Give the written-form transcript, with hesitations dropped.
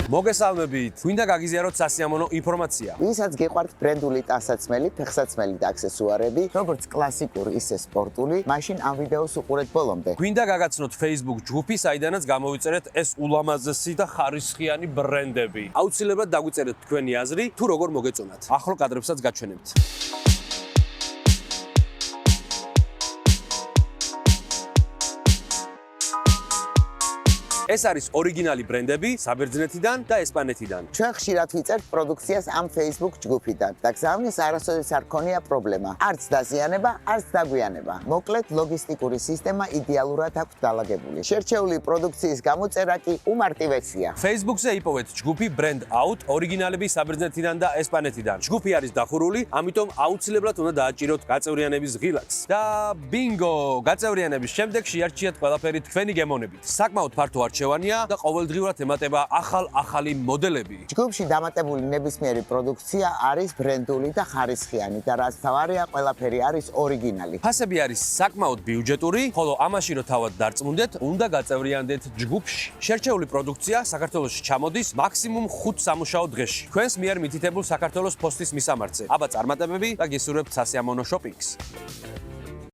მოგესალმებით. გვინდა გაგიზიაროთ სასიამოვნო ინფორმაცია. ვისაც გიყვართ ბრენდული ტანსაცმელი, ფეხსაცმელი და აქსესუარები, როგორც კლასიკური, ისე სპორტული, მაშინ ამ ვიდეოს უყურეთ ბოლომდე. გვინდა გაგაცნოთ Facebook ჯგუფი, საიდანაც გამოვიწერეთ ეს ულამაზესი და ხარისხიანი ბრენდები. აუცილებლად დაგვიწერეთ თქვენი აზრი, თუ როგორ მოგეწონათ. ახლო კადრებსაც გაჩვენებთ. ეს არის ორიგინალი ბრენდები საბერძნეთიდან და ესპანეთიდან. ჩვენ ხშირად ვიწერთ პროდუქციას ამ Facebook ჯგუფიდან და გზავნის არასოდეს არ ქონია პრობლემა. არც დაზიანება, არც დაგვიანება. მოკლედ, ლოგისტიკური სისტემა იდეალურად აქვს დალაგებული. შერჩეული პროდუქციის გამოწერა კი უმარტივესია. Facebook-ზე იპოვეთ ჯგუფი Brand Out, ორიგინალები საბერძნეთიდან და ესპანეთიდან. ჯგუფი არის დახურული, ამიტომ აუცილებლად უნდა დააჭიროთ გაწევრიანების ღილაკს. და ბინგო! გაწევრიანების შემდეგ შეარჩიეთ ყველაფერი თქვენი გემოვნებით. საკმაოდ ფართო არჩევანია და ყოველდღიურად ემატება ახალი მოდელები. ჯგუფში დამატებული ნებისმიერი პროდუქცია არის ბრენდული და ხარისხიანი და რაც თავარია, ყველაფერი არის ორიგინალი. ფასები არის საკმაოდ ბიუჯეტური, ხოლო ამაში რო თავად დარწმუნდეთ, უნდა გაწევრიანდეთ ჯგუფში. შერჩეული პროდუქცია საქართველოში ჩამოდის მაქსიმუმ 5 სამუშაო დღეში. თქვენს მიერ მითითებულ საქართველოს ფოსტის მისამართზე. აბა წარმატებები და გესურვებთ სასიამოვნო შოპინგს.